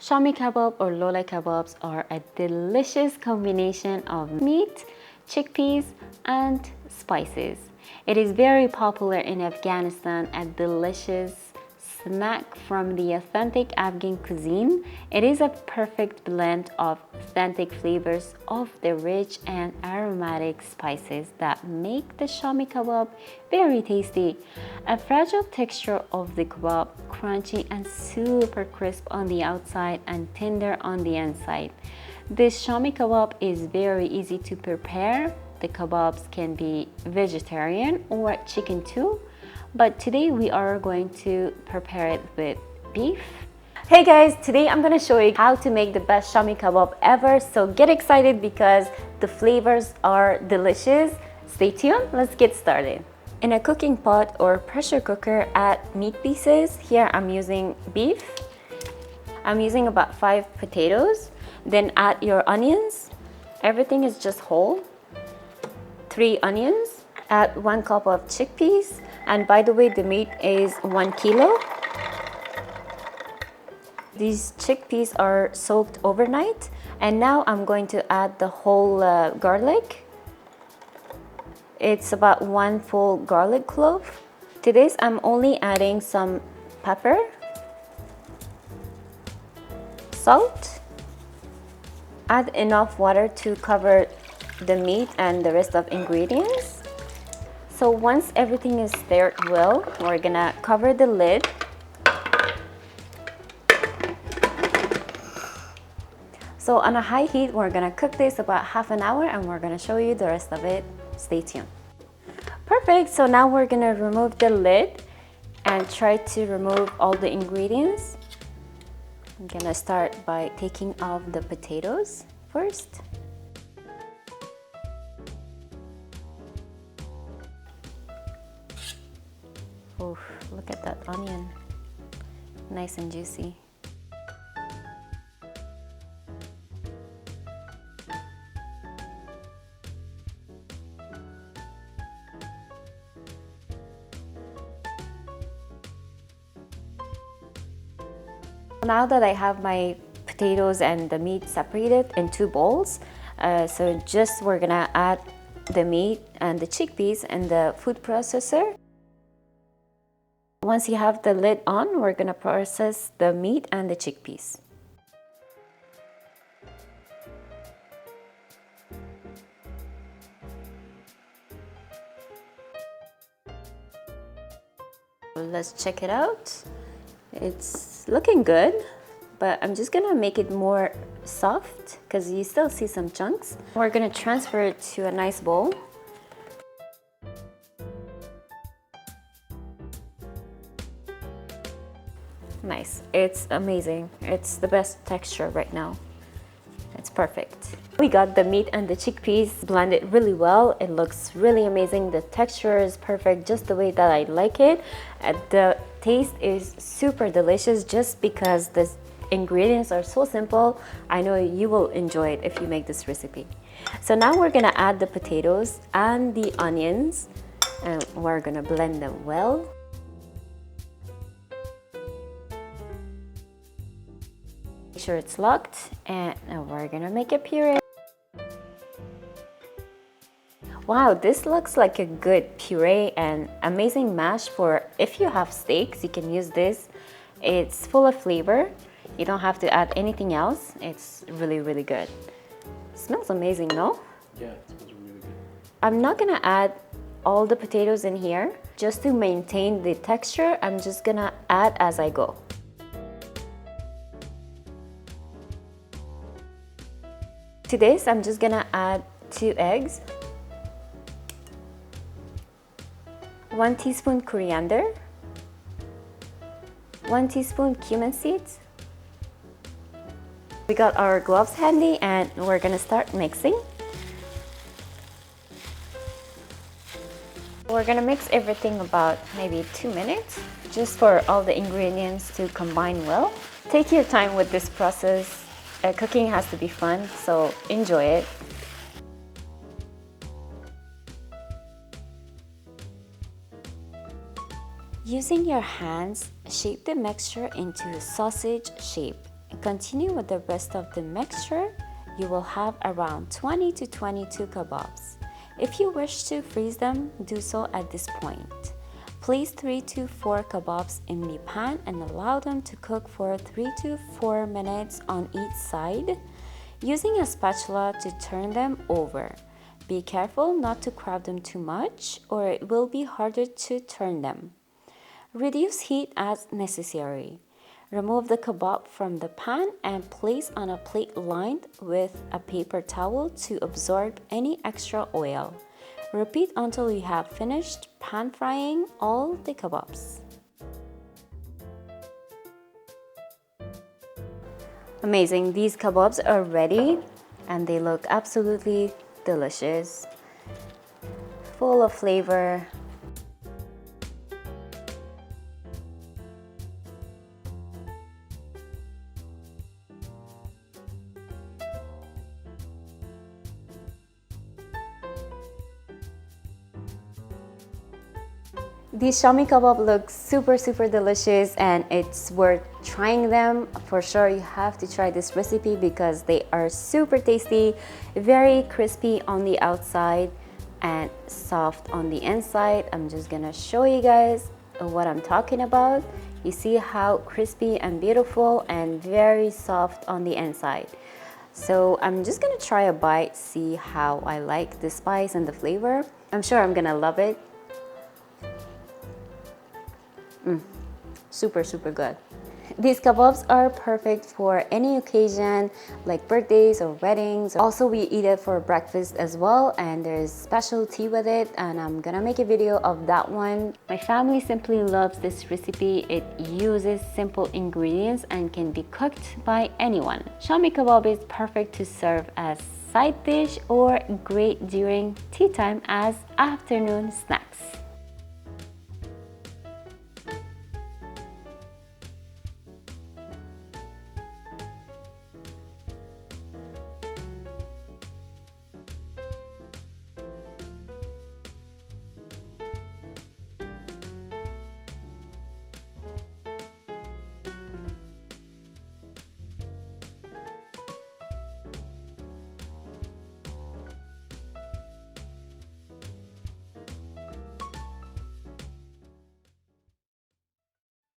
Shami Kabab or Lola Kababs are a delicious combination of meat, chickpeas, and spices. It is very popular in Afghanistan, a delicious snack from the authentic Afghan cuisine. It is a perfect blend of authentic flavors of the rich and aromatic spices that make the Shami Kabab very tasty. A fragile texture of the kebab, crunchy and super crisp on the outside and tender on the inside. This Shami Kabab is very easy to prepare. The kebabs can be vegetarian or chicken too, but today we are going to prepare it with beef. Hey guys, today I'm gonna show you how to make the best Shami Kabab ever, so get excited because the flavors are delicious. Stay tuned, let's get started. In a cooking pot or pressure cooker, add meat pieces. Here I'm using beef. I'm using about 5 potatoes. Then add your onions. Everything is just whole. 3 onions. Add 1 cup of chickpeas. And by the way, the meat is 1 kilo. These chickpeas are soaked overnight. And now I'm going to add the whole garlic. It's about 1 full garlic clove. To this, I'm only adding some pepper, salt. Add enough water to cover the meat and the rest of ingredients. So once everything is stirred well, we're gonna cover the lid. So on a high heat, we're gonna cook this about half an hour and we're gonna show you the rest of it. Stay tuned. Perfect, so now we're gonna remove the lid and try to remove all the ingredients. I'm gonna start by taking off the potatoes first. Oof, look at that onion, nice and juicy. Now that I have my potatoes and the meat separated in 2 bowls, we're gonna add the meat and the chickpeas in the food processor. Once you have the lid on, we're gonna process the meat and the chickpeas. Let's check it out. It's looking good, but I'm just gonna make it more soft because you still see some chunks. We're gonna transfer it to a nice bowl. Nice, it's amazing. It's the best texture right now. It's perfect. We got the meat and the chickpeas blended really well. It looks really amazing. The texture is perfect, just the way that I like it. The taste is super delicious just because the ingredients are so simple. I know you will enjoy it if you make this recipe. So now we're gonna add the potatoes and the onions and we're gonna blend them well. Make sure it's locked and we're gonna make a puree. Wow, this looks like a good puree and amazing mash for if you have steaks, you can use this. It's full of flavor. You don't have to add anything else. It's really, really good. It smells amazing, no? Yeah, it smells really good. I'm not gonna add all the potatoes in here. Just to maintain the texture, I'm just gonna add as I go. To this, I'm just gonna add 2 eggs, 1 teaspoon coriander, 1 teaspoon cumin seeds. We got our gloves handy and we're gonna start mixing. We're gonna mix everything about maybe 2 minutes, just for all the ingredients to combine well. Take your time with this process. Cooking has to be fun, so enjoy it. Using your hands, shape the mixture into a sausage shape. Continue with the rest of the mixture. You will have around 20 to 22 kebabs. If you wish to freeze them, do so at this point. Place 3 to 4 kebabs in the pan and allow them to cook for 3 to 4 minutes on each side, using a spatula to turn them over. Be careful not to crowd them too much or it will be harder to turn them. Reduce heat as necessary. Remove the kebab from the pan and place on a plate lined with a paper towel to absorb any extra oil. Repeat until you have finished pan frying all the kebabs. Amazing, these kebabs are ready and they look absolutely delicious, full of flavor. These Shami Kabab look super delicious and it's worth trying them. For sure you have to try this recipe because they are super tasty, very crispy on the outside and soft on the inside. I'm just gonna show you guys what I'm talking about. You see how crispy and beautiful and very soft on the inside. So I'm just gonna try a bite, see how I like the spice and the flavor. I'm sure I'm gonna love it. Super good. These kebabs are perfect for any occasion like birthdays or weddings. Also, we eat it for breakfast as well and there's special tea with it and I'm gonna make a video of that one. My family simply loves this recipe. It uses simple ingredients and can be cooked by anyone. Shami Kabab is perfect to serve as side dish or great during tea time as afternoon snacks.